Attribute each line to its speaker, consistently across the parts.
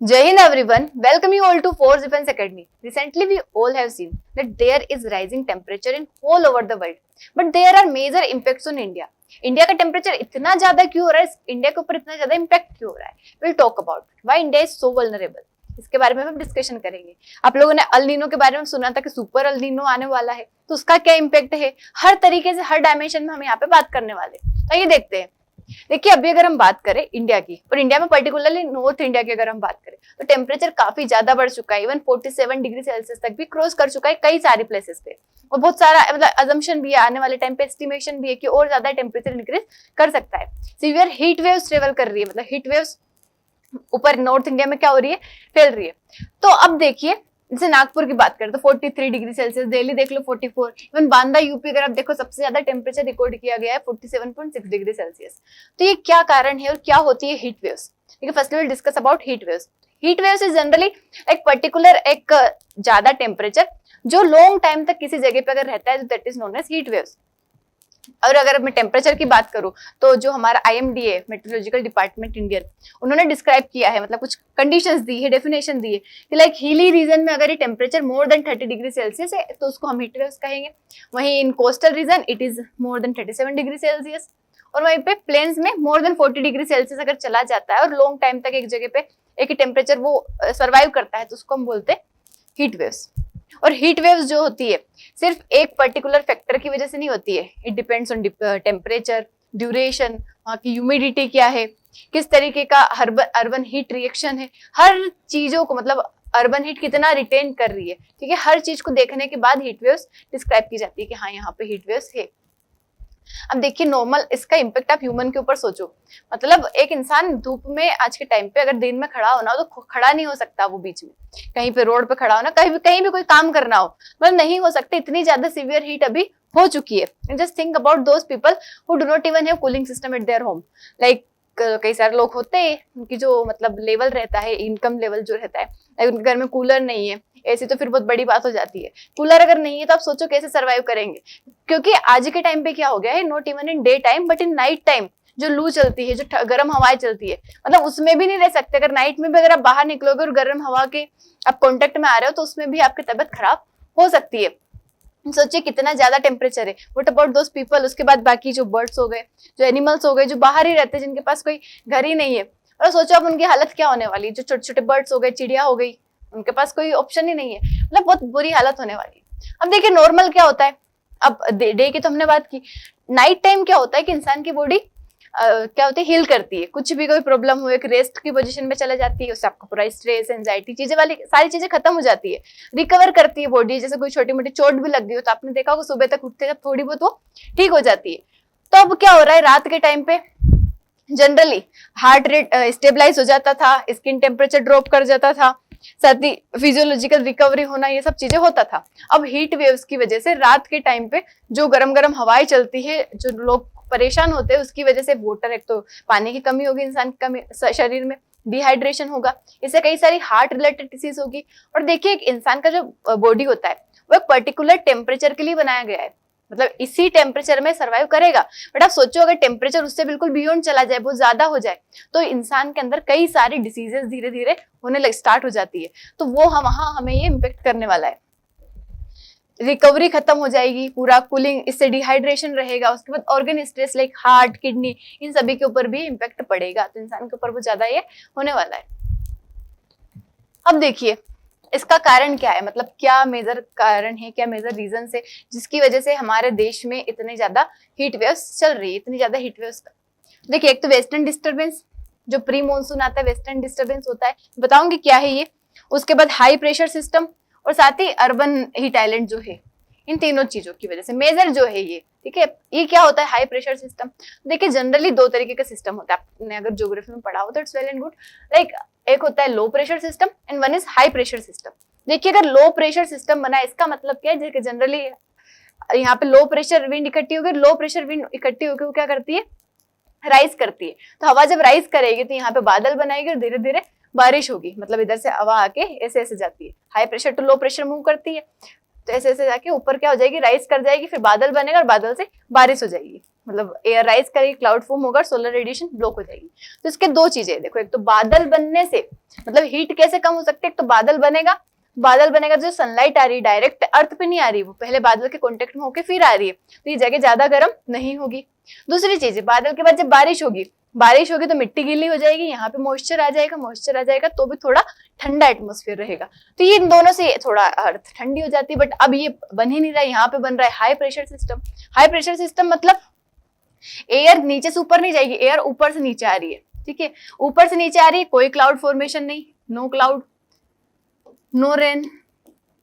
Speaker 1: Jai Hind everyone, welcome you all to Force Defense Academy. Recently we all have seen that there is rising temperature in all over the world, but there are major impacts on India. India का temperature इतना ज्यादा क्यों हो रहा है, India के ऊपर इतना ज्यादा इम्पैक्ट क्यों हो रहा है, will talk about why India is so vulnerable. इसके बारे में हम डिस्कशन करेंगे। आप लोगों ने अल नीनो के बारे में सुना था कि सुपर अल नीनो आने वाला है, तो उसका क्या इम्पैक्ट है, हर तरीके से हर डायमेंशन में हम यहाँ पे बात करने वाले। तो ये देखते हैं। देखिए अभी अगर हम बात करें इंडिया की, और इंडिया में पर्टिकुलरली नॉर्थ इंडिया की अगर हम बात करें, तो टेम्परेचर काफी ज्यादा बढ़ चुका है। इवन 47 डिग्री सेल्सियस तक भी क्रॉस कर चुका है कई सारे प्लेसेस पे, और बहुत सारा मतलब अजम्पशन भी है, आने वाले टाइम पे एस्टिमेशन भी है कि और ज्यादा टेम्परेचर इंक्रीज कर सकता है। सीवियर हीट वेव्स ट्रेवल कर रही है, मतलब हीट वेव्स ऊपर नॉर्थ इंडिया में क्या हो रही है, फैल रही है। तो अब देखिए जैसे नागपुर की बात करें तो 43 डिग्री सेल्सियस, दिल्ली देख लो 44, इवन बांदा यूपी अगर आप देखो सबसे ज्यादा टेम्परेचर रिकॉर्ड किया गया है 47.6 डिग्री सेल्सियस। तो ये क्या कारण है और क्या होती है हीट वेव्स। ठीक है, first will discuss about heat waves. Heat waves is generally एक पर्टिकुलर एक ज्यादा टेम्परेचर जो लॉन्ग टाइम तक किसी जगह पे अगर रहता है तो that is known as heat waves. और अगर मैं टेम्परेचर की बात करूं तो जो हमारा IMD है, मेट्रोलॉजिकल डिपार्टमेंट इंडियन, उन्होंने डिस्क्राइब किया है, मतलब कुछ कंडीशंस दी है, डेफिनेशन दी है कि लाइक हिली रीजन में अगर ये temperature more than 30 degree Celsius है तो उसको हम हीट वेव्स कहेंगे। वहीं इन coastal region it is more than 37 degree Celsius, और वहीं पे प्लेन्स में मोर देन 40 डिग्री सेल्सियस अगर चला जाता है और लॉन्ग टाइम तक एक जगह पे एक ही टेम्परेचर वो सर्वाइव करता है तो उसको हम बोलते हैं हीट वेव्स। और हीट वेव्स जो होती है सिर्फ एक पर्टिकुलर फैक्टर की वजह से नहीं होती है, it depends on temperature, duration, वहाँ की ह्यूमिडिटी क्या है, किस तरीके का अर्बन हीट रिएक्शन है, हर चीजों को मतलब अर्बन हीट कितना रिटेन कर रही है। ठीक है, हर चीज को देखने के बाद हीट वेव्स डिस्क्राइब की जाती है कि हाँ यहाँ पे हीट वेव्स है। अब देखिए नॉर्मल इसका इम्पैक्ट आप ह्यूमन के ऊपर सोचो, मतलब एक इंसान धूप में आज के टाइम पे अगर दिन में खड़ा होना हो तो खड़ा नहीं हो सकता, वो बीच में कहीं पे रोड पे खड़ा होना, कहीं भी कोई काम करना हो मतलब नहीं हो सकता, इतनी ज्यादा सीवियर हीट अभी हो चुकी है। Just think about those people who do not even have cooling system eight their home. Like कई सारे लोग होते हैं उनकी जो मतलब लेवल रहता है, इनकम लेवल जो रहता है, उनके घर में कूलर नहीं है, ऐसी तो फिर बहुत बड़ी बात हो जाती है। कूलर अगर नहीं है तो आप सोचो कैसे सर्वाइव करेंगे, क्योंकि आज के टाइम पे क्या हो गया है, not even in day time but in night time जो लू चलती है, जो गर्म हवाएं चलती है, मतलब उसमें भी नहीं रह सकते। अगर नाइट में भी अगर आप बाहर निकलोगे और गर्म हवा के आप कॉन्टेक्ट में आ रहे हो तो उसमें भी आपकी तबीयत खराब हो सकती है। सोचिए कितना ज्यादा टेम्परेचर है। व्हाट अबाउट दोस पीपल, उसके बाद बाकी जो बर्ड्स हो गए, जो एनिमल्स हो गए, जो बाहर ही रहते हैं, जिनके पास कोई घर ही नहीं है, और सोचो अब उनकी हालत क्या होने वाली। जो छोटे छोटे बर्ड्स हो गए, चिड़िया हो गई, उनके पास कोई ऑप्शन ही नहीं है, मतलब बहुत बुरी हालत होने वाली है। अब देखिए नॉर्मल क्या होता है, अब डे की तो हमने बात की, नाइट टाइम क्या होता है कि इंसान की बॉडी क्या होती है, हील करती है। कुछ भी कोई प्रॉब्लम हो एक रेस्ट की पोजीशन में चले जाती है, उससे आपका पूरा स्ट्रेस, एंजाइटी, चीजें वाली सारी चीजें खत्म हो जाती है, रिकवर करती है बॉडी। जैसे कोई छोटी मोटी चोट भी लग गई हो तो आपने देखा होगा सुबह तक उठते जब थोड़ी बहुत वो ठीक हो जाती है। तो अब क्या हो रहा है, रात के टाइम पे जनरली हार्ट रेट स्टेबलाइज हो जाता था, स्किन टेम्परेचर ड्रॉप कर जाता था, साथ ही फिजियोलॉजिकल रिकवरी होना, ये सब चीजें होता था। अब हीट वेव्स की वजह से रात के टाइम पे जो गरम गरम हवाएं चलती है, जो लोग परेशान होते हैं, उसकी वजह से वाटर, एक तो पानी की कमी होगी इंसान की शरीर में, डिहाइड्रेशन होगा, इससे कई सारी हार्ट रिलेटेड डिसीज होगी। और देखिए एक इंसान का जो बॉडी होता है वो एक पर्टिकुलर टेम्परेचर के लिए बनाया गया है, मतलब इसी टेम्परेचर में सर्वाइव करेगा। बट आप सोचो अगर टेम्परेचर उससे बिल्कुल बियॉन्ड चला जाए, बहुत ज्यादा हो जाए, तो इंसान के अंदर कई सारी डिसीजेस धीरे धीरे होने लग स्टार्ट हो जाती है। तो वो वहां हमें ये इम्पेक्ट करने वाला है। रिकवरी खत्म हो जाएगी, पूरा कूलिंग, इससे डिहाइड्रेशन रहेगा, उसके बाद organ stress like heart, kidney, इन सभी के ऊपर भी इम्पेक्ट पड़ेगा, तो इंसान के ऊपर वो ज्यादा ये होने वाला है। अब देखिए इसका कारण क्या है, मतलब क्या मेजर कारण है, क्या मेजर रीजन है जिसकी वजह से हमारे देश में इतनी ज्यादा हीट वेव्स चल रही है, इतनी ज्यादा हीट वेव्स। देखिए एक तो वेस्टर्न डिस्टर्बेंस, जो प्री मानसून आता है वेस्टर्न डिस्टर्बेंस होता है, बताऊंगी क्या है ये। उसके बाद हाई प्रेशर सिस्टम, और साथ ही अर्बन हीट आइलैंड जो है, इन तीनों चीजों की वजह से मेजर जो है ये। ठीक है, ये क्या होता है हाई प्रेशर सिस्टम। देखिए जनरली दो तरीके का सिस्टम होता है, आपने अगर ज्योग्राफी में पढ़ा हो तो it's well and good. Like एक होता है low pressure system and one is high pressure system. देखिए अगर लो प्रेशर सिस्टम बना है, इसका मतलब क्या है, जनरली यहाँ पे लो प्रेशर विंड इकट्ठी होगी, लो प्रेशर विंड इकट्ठी होकर वो क्या करती है, राइज करती है। तो हवा जब राइज करेगी तो यहाँ पे बादल बनाएगी और धीरे धीरे बारिश होगी, मतलब इधर से हवा आके ऐसे ऐसे जाती है, high pressure to low pressure move करती है, तो ऐसे ऐसे जाके ऊपर क्या हो जाएगी, राइज कर जाएगी, फिर बादल बनेगा और बादल से बारिश हो जाएगी। मतलब एयर राइज करेगी, क्लाउड फॉर्म होगा, सोलर रेडिएशन ब्लॉक हो जाएगी। तो इसके दो चीजें देखो, एक तो बादल बनने से मतलब हीट कैसे कम हो सकती है, एक तो बादल बनेगा, बादल बनेगा जो सनलाइट आ रही है डायरेक्ट अर्थ पे नहीं आ रही, वो पहले बादल के कांटेक्ट में होके फिर आ रही है, तो ये जगह ज्यादा गर्म नहीं होगी। दूसरी चीज है, बादल के बाद जब बारिश होगी, बारिश होगी तो मिट्टी गीली हो जाएगी, यहाँ पे मॉइस्चर आ जाएगा, मॉइस्चर आ जाएगा तो भी थोड़ा ठंडा एटमोस्फेयर रहेगा, तो ये इन दोनों से थोड़ा अर्थ ठंडी हो जाती है। बट अब ये बन ही नहीं रहा है, यहाँ पे बन रहा है high pressure system. High pressure system मतलब एयर नीचे से ऊपर नहीं जाएगी, एयर ऊपर से नीचे आ रही है, ठीक है, ऊपर से नीचे आ रही है, कोई क्लाउड फॉर्मेशन नहीं, नो क्लाउड नो रेन,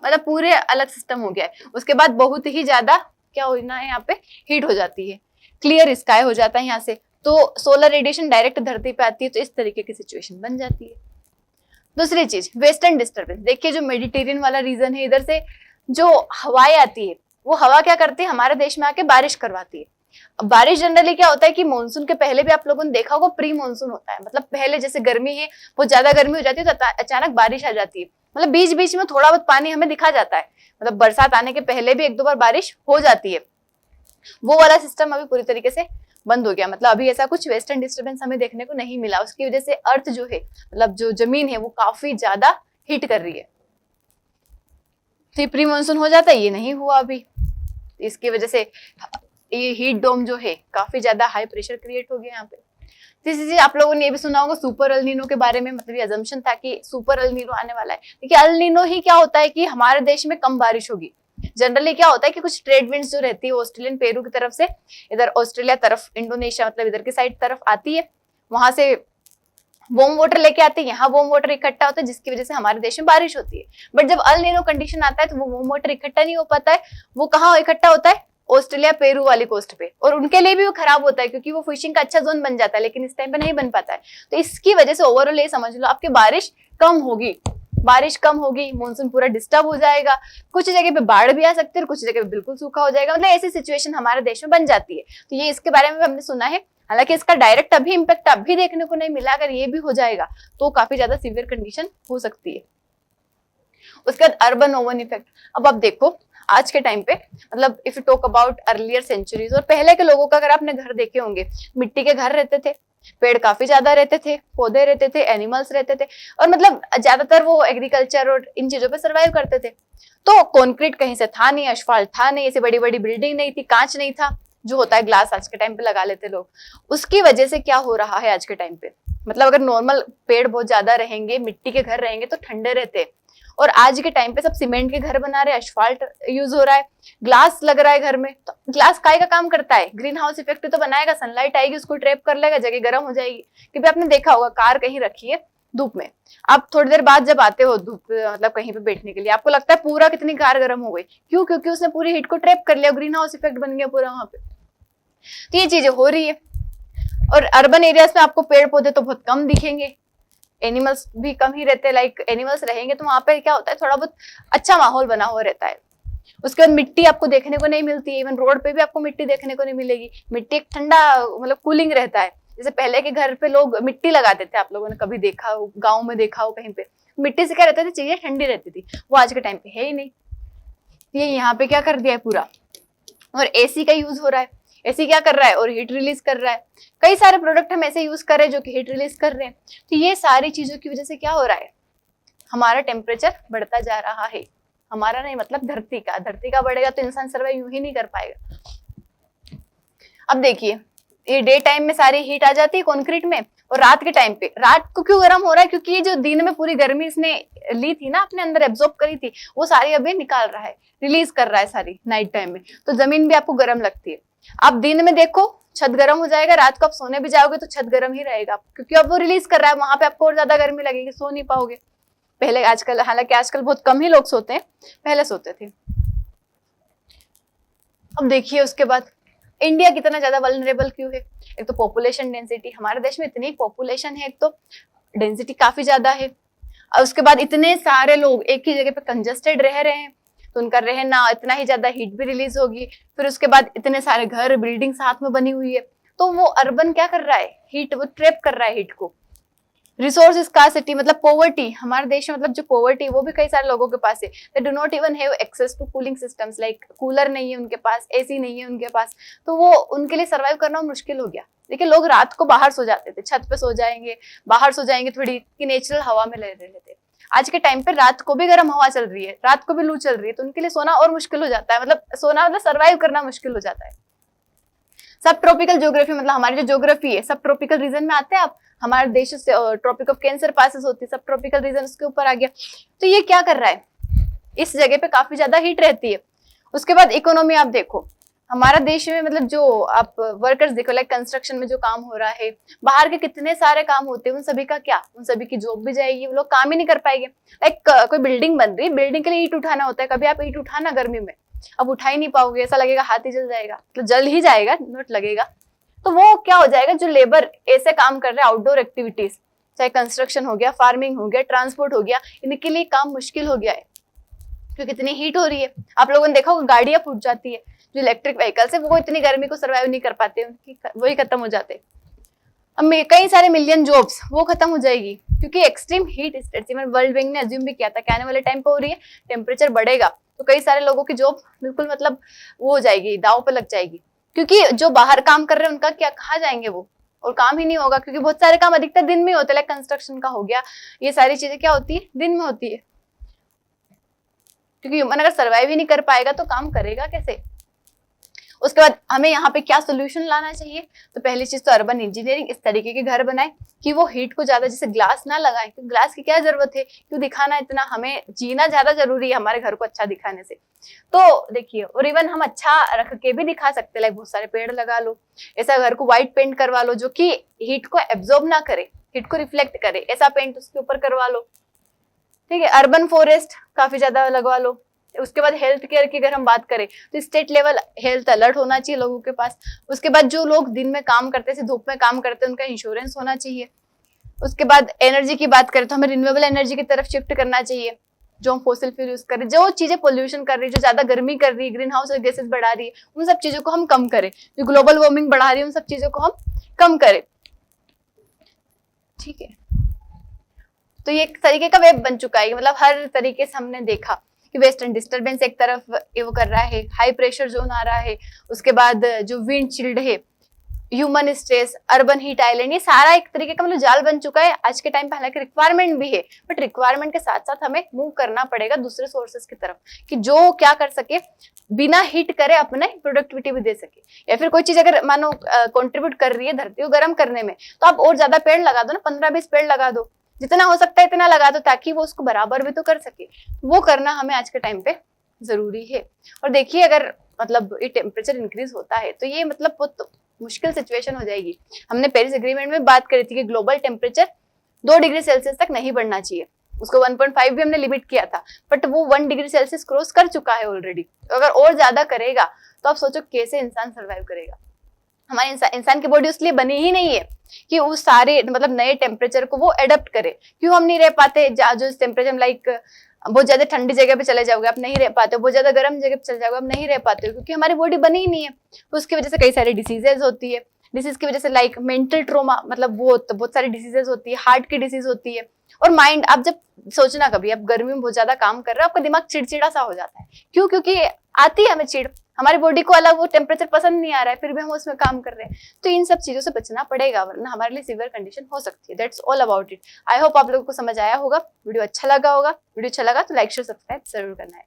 Speaker 1: मतलब पूरे अलग सिस्टम हो गया है। उसके बाद बहुत ही ज्यादा क्या होना है, यहाँ पे हीट हो जाती है, क्लियर स्काई हो जाता है यहाँ से, तो सोलर रेडिएशन डायरेक्ट धरती पे आती है, तो इस तरीके की सिचुएशन बन जाती है। दूसरी चीज वेस्टर्न डिस्टर्बेंस, देखिए जो मेडिटेरियन वाला रीजन है, इधर से जो हवाएं आती है, वो हवा क्या करती है, हमारे देश में आके बारिश करवाती है। अब बारिश जनरली क्या होता है कि मानसून के पहले भी आप लोगों ने देखा होगा प्री मानसून होता है, मतलब पहले जैसे गर्मी है, बहुत ज्यादा गर्मी हो जाती है तो अचानक बारिश आ जाती है, मतलब बीच बीच में थोड़ा बहुत पानी हमें दिखा जाता है, मतलब बरसात आने के पहले भी एक दो बार बारिश हो जाती है। वो वाला सिस्टम अभी पूरी तरीके से बंद हो गया, मतलब अभी ऐसा कुछ वेस्टर्न डिस्टर्बेंस हमें देखने को नहीं मिला। उसकी वजह से अर्थ जो है, मतलब जो जमीन है, वो काफी ज्यादा हीट कर रही है। तो प्री मानसून हो जाता है, ये नहीं हुआ अभी, इसकी वजह से ये हीट डोम जो है काफी ज्यादा हाई प्रेशर क्रिएट हो गया यहाँ पे। तीसरी चीज आप लोगों ने ये भी सुना होगा सुपर अल नीनो के बारे में, मतलब ये अजम्पशन था कि सुपर अल नीनो आने वाला है। देखिए अल नीनो ही क्या होता है कि हमारे देश में कम बारिश होगी। जनरली क्या होता है कि कुछ ट्रेड विंड्स जो रहती है ऑस्ट्रेलियन पेरू की तरफ से इधर ऑस्ट्रेलिया तरफ, इंडोनेशिया मतलब इधर की साइड तरफ आती है, वहां से वार्म वाटर लेके आते हैं, यहाँ वार्म वाटर इकट्ठा होता है, जिसकी वजह से हमारे देश में बारिश होती है। बट जब अल नीनो कंडीशन आता है तो वो वार्म वाटर इकट्ठा नहीं हो पाता है, वो कहाँ इकट्ठा होता है, ऑस्ट्रेलिया पेरू वाली कोस्ट पे, और उनके लिए भी वो खराब होता है क्योंकि वो फिशिंग का अच्छा जोन बन जाता है, लेकिन इस टाइम पे नहीं बन पाता है। तो इसकी वजह से ओवरऑल ये समझ लो आपकी बारिश कम होगी, बारिश कम होगी, मानसून पूरा डिस्टर्ब हो जाएगा, कुछ जगह पे बाढ़ भी आ सकती है और कुछ जगह पे बिल्कुल सूखा हो जाएगा, मतलब ऐसी सिचुएशन हमारे देश में बन जाती है। तो ये इसके बारे में हमने सुना है, हालांकि इसका डायरेक्ट अभी इम्पैक्ट अभी देखने को नहीं मिला, अगर ये भी हो जाएगा तो काफी ज्यादा सीवियर कंडीशन हो सकती है। उसके बाद अर्बन ओवन इफेक्ट। अब आप देखो आज के टाइम पे, मतलब if you talk about earlier centuries, और पहले के लोगों का अगर आपने घर देखे होंगे, मिट्टी के घर रहते थे, पेड़ काफी ज्यादा रहते थे, पौधे रहते थे, एनिमल्स रहते थे, और मतलब ज्यादातर वो एग्रीकल्चर और इन चीजों पे सर्वाइव करते थे। तो कंक्रीट कहीं से था नहीं, असफाल्ट था नहीं, ऐसी बड़ी बड़ी बिल्डिंग नहीं थी, कांच नहीं था, जो होता है ग्लास आज के टाइम पे लगा लेते लोग। उसकी वजह से क्या हो रहा है आज के टाइम पे, मतलब अगर नॉर्मल पेड़ बहुत ज्यादा रहेंगे, मिट्टी के घर रहेंगे तो ठंडे रहते हैं, और आज के टाइम पे सब सीमेंट के घर बना रहे हैं, असफाल्ट यूज हो रहा है, ग्लास लग रहा है घर में। तो ग्लास काय का काम करता है, ग्रीन हाउस इफेक्ट तो बनाएगा, सनलाइट आएगी उसको ट्रैप कर लेगा, जगह गर्म हो जाएगी। क्योंकि आपने देखा होगा कार कहीं रखी है धूप में, आप थोड़ी देर बाद जब आते हो धूप मतलब कहीं पे बैठने के लिए, आपको लगता है पूरा कितनी कार गर्म हो गई, क्यों, क्योंकि उसने पूरी हीट को ट्रैप कर लिया, ग्रीन हाउस इफेक्ट बन गया पूरा वहां पे। तो ये चीजें हो रही है। और अर्बन एरियाज में आपको पेड़ पौधे तो बहुत कम दिखेंगे, एनिमल्स भी कम ही रहते हैं, लाइक एनिमल्स रहेंगे तो वहां पे क्या होता है, थोड़ा बहुत अच्छा माहौल बना हुआ रहता है। उसके बाद मिट्टी आपको देखने को नहीं मिलती है, इवन रोड पे भी आपको मिट्टी देखने को नहीं मिलेगी। मिट्टी एक ठंडा मतलब कूलिंग रहता है, जैसे पहले के घर पे लोग मिट्टी लगाते थे, आप लोगों ने कभी देखा हो, गाँव में देखा हो कहीं पे, मिट्टी से क्या रहता था, चीजें ठंडी रहती थी, वो आज के टाइम पे है ही नहीं। ये यहाँ पे क्या कर दिया है पूरा, और एसी का यूज हो रहा है, एसी क्या कर रहा है, और हीट रिलीज कर रहा है। कई सारे प्रोडक्ट हम ऐसे यूज कर रहे हैं जो कि हीट रिलीज कर रहे हैं। तो ये सारी चीजों की वजह से क्या हो रहा है, हमारा टेम्परेचर बढ़ता जा रहा है। हमारा नहीं मतलब धरती का बढ़ेगा तो इंसान सर्वाइव यूं ही नहीं कर पाएगा। अब देखिए ये डे टाइम में सारी हीट आ जाती है कंक्रीट में, और रात के टाइम पे, रात को क्यों गर्म हो रहा है, क्योंकि ये जो दिन में पूरी गर्मी इसने ली थी ना, अपने अंदर एब्जॉर्ब करी थी, वो सारी अभी निकाल रहा है, रिलीज कर रहा है सारी नाइट टाइम में, तो जमीन भी आपको गर्म लगती है। आप दिन में देखो छत गर्म हो जाएगा, रात को आप सोने भी जाओगे तो छत गर्म ही रहेगा, क्योंकि अब वो रिलीज कर रहा है, वहां पे आपको और ज्यादा गर्मी लगेगी, सो नहीं पाओगे। पहले आजकल, हालांकि आजकल बहुत कम ही लोग सोते हैं, पहले सोते थे। अब देखिए उसके बाद इंडिया कितना ज्यादा वल्नरेबल क्यों है। एक तो पॉपुलेशन डेंसिटी, हमारे देश में इतनी पॉपुलेशन है, एक तो डेंसिटी काफी ज्यादा है, और उसके बाद इतने सारे लोग एक ही जगह पे कंजेस्टेड रह रहे हैं, तो उनका रहना, इतना ही ज्यादा हीट भी रिलीज होगी। फिर उसके बाद इतने सारे घर बिल्डिंग साथ में बनी हुई है, तो वो अर्बन क्या कर रहा है, हीट वो ट्रैप कर रहा है हीट को। रिसोर्स स्कार्सिटी मतलब पोवर्टी, हमारे देश में मतलब जो पोवर्टी वो भी कई सारे लोगों के पास है। They do not even have access to cooling systems, like cooler नहीं है उनके पास, एसी नहीं है उनके पास, तो वो उनके लिए सर्वाइव करना मुश्किल हो गया। देखिए लोग रात को बाहर सो जाते थे, छत पे सो जाएंगे, बाहर सो जाएंगे, थोड़ी की नेचुरल हवा में ले लेते थे। आज के टाइम पे रात को भी गर्म हवा चल रही है, रात को भी लू चल रही है, तो उनके लिए सोना और मुश्किल हो जाता है, मतलब सोना मतलब सर्वाइव करना मुश्किल हो जाता है। सब ट्रॉपिकल ज्योग्राफी मतलब हमारी जो ज्योग्राफी है सब ट्रॉपिकल रीजन में आते हैं। आप हमारे देश से ट्रॉपिक ऑफ कैंसर पासेस होती है, सब ट्रॉपिकल रीजन उसके ऊपर आ गया। तो ये क्या कर रहा है, इस जगह पे काफी ज्यादा हीट रहती है। उसके बाद इकोनॉमी आप देखो, हमारा देश में मतलब जो आप वर्कर्स देखो, लाइक कंस्ट्रक्शन में जो काम हो रहा है, बाहर के कितने सारे काम होते हैं, उन सभी का क्या, उन सभी की जॉब भी जाएगी, वो लोग काम ही नहीं कर पाएंगे। लाइक कोई बिल्डिंग बन रही है, बिल्डिंग के लिए ईंट उठाना होता है, कभी आप ईंट उठाना गर्मी में, अब उठा ही नहीं पाओगे, ऐसा लगेगा हाथ ही जल जाएगा, तो जल ही जाएगा, नोट लगेगा। तो वो क्या हो जाएगा, जो लेबर ऐसे काम कर रहे हैं आउटडोर एक्टिविटीज, चाहे कंस्ट्रक्शन हो गया, फार्मिंग हो गया, ट्रांसपोर्ट हो गया, इनके लिए काम मुश्किल हो गया है क्योंकि इतनी हीट हो रही है। आप लोगों ने देखा होगा गाड़ियां फूट जाती है, जो इलेक्ट्रिक व्हीकल्स है वो इतनी गर्मी को सर्वाइव नहीं कर पाते, उनकी वही खत्म हो जाते। अब कई सारे मिलियन जॉब्स वो खत्म हो जाएगी क्योंकि extreme heat states, even world bank ने अज्यूम भी किया था कि आने वाले टाइम पे हो रही है, टेम्परेचर बढ़ेगा तो कई सारे लोगों की जॉब बिल्कुल मतलब वो हो जाएगी, दाव पे लग जाएगी। क्योंकि जो बाहर काम कर रहे हैं उनका क्या, कहाँ जाएंगे वो, और काम ही नहीं होगा क्योंकि बहुत सारे काम अधिकतर दिन में होते हैं, लाइक कंस्ट्रक्शन का हो गया, ये सारी चीजें क्या होती है, दिन में होती है। क्योंकि ह्यूमन अगर सर्वाइव ही नहीं कर पाएगा तो काम करेगा कैसे। उसके बाद हमें यहाँ पे क्या सोल्यूशन लाना चाहिए, तो पहली चीज तो अर्बन इंजीनियरिंग, इस तरीके के घर बनाए कि वो हीट को ज्यादा, जैसे ग्लास ना लगाए, क्योंकि ग्लास की क्या जरूरत है, क्यों दिखाना इतना, हमें जीना ज्यादा जरूरी है हमारे घर को अच्छा दिखाने से। तो देखिए, और इवन हम अच्छा रख के भी दिखा सकते हैं, लाइक बहुत सारे पेड़ लगा लो, ऐसा घर को व्हाइट पेंट करवा लो जो कि हीट को एब्जॉर्ब ना करे, हीट को रिफ्लेक्ट करे, ऐसा पेंट उसके ऊपर करवा लो, ठीक है। अर्बन फॉरेस्ट काफी ज्यादा लगवा लो। उसके बाद हेल्थ केयर की अगर हम बात करें तो स्टेट लेवल हेल्थ अलर्ट होना चाहिए लोगों के पास। उसके बाद जो लोग दिन में काम करते हैं, धूप में काम करते हैं, उनका इंश्योरेंस होना चाहिए। उसके बाद एनर्जी की बात करें तो हमें रिन्यूएबल एनर्जी की तरफ शिफ्ट करना चाहिए, जो हम फोसिल फ्यूल यूज कर रहे हैं, जो चीजें पोल्यूशन कर रही है, जो ज्यादा गर्मी कर रही है, ग्रीन हाउस गैसेस बढ़ा रही है, उन सब चीजों को हम कम करें, जो ग्लोबल वार्मिंग बढ़ा रही है उन सब चीजों को हम कम करें, ठीक है। तो ये एक तरीके का वेब बन चुका है, मतलब हर तरीके से हमने देखा कि वेस्टर्न डिस्टर्बेंस एक तरफ वो कर रहा है, हाई प्रेशर जोन आ रहा है, उसके बाद जो विंड चिल्ड है, human stress, urban heat island, ये सारा एक तरीके का मतलब जाल बन चुका है आज के टाइम पे। हालांकि रिक्वायरमेंट भी है, बट रिक्वायरमेंट के साथ साथ हमें मूव करना पड़ेगा दूसरे सोर्सेस की तरफ कि जो क्या कर सके, बिना हीट करे अपने प्रोडक्टिविटी भी दे सके। या फिर कोई चीज अगर मानो कंट्रीब्यूट कर रही है धरती को गर्म करने में, तो आप और ज्यादा पेड़ लगा दो ना, 15-20 पेड़ लगा दो, जितना हो सकता है इतना लगा दो, ताकि वो उसको बराबर भी तो कर सके। वो करना हमें आज के टाइम पे जरूरी है। और देखिए, अगर मतलब ये टेम्परेचर इंक्रीज होता है तो ये मतलब बहुत मुश्किल सिचुएशन हो जाएगी। हमने पेरिस एग्रीमेंट में बात करी थी कि ग्लोबल टेम्परेचर 2 डिग्री सेल्सियस तक नहीं बढ़ना चाहिए, उसको 1.5 भी हमने लिमिट किया था, बट वो 1 डिग्री सेल्सियस क्रॉस कर चुका है ऑलरेडी। तो अगर और ज्यादा करेगा तो आप सोचो कैसे इंसान सर्वाइव करेगा। हमारे इंसान की बॉडी उसलिए बनी ही नहीं है कि उस सारे मतलब नए टेम्परेचर को वो एडेप्ट करे। क्यों हम नहीं रह पाते, जो टेम्परेचर लाइक बहुत ज्यादा ठंडी जगह पे चले जाओगे आप नहीं रह पाते हो, बहुत ज्यादा गर्म जगह पे चले जाओगे आप नहीं रह पाते हो, क्योंकि हमारी बॉडी बनी ही नहीं है। उसकी वजह से कई सारी डिसीजेज होती है, डिसीज की वजह से लाइक मेंटल ट्रोमा, मतलब वो बहुत सारी डिसीजेज होती है, हार्ट की डिसीज होती है। और माइंड, आप जब सोचना कभी आप गर्मी में बहुत ज्यादा काम कर रहे हो, आपका दिमाग चिड़चिड़ा सा हो जाता है। क्यों? क्योंकि आती है हमें चिड़, हमारी बॉडी को अलग वो टेम्परेचर पसंद नहीं आ रहा है, फिर भी हम उसमें काम कर रहे हैं। तो इन सब चीजों से बचना पड़ेगा, वरना हमारे लिए सीवियर कंडीशन हो सकती है। That's all about it. I hope आप लोगों को समझ आया होगा, वीडियो अच्छा लगा होगा। वीडियो अच्छा लगा तो लाइक शेयर सब्सक्राइब जरूर करना है।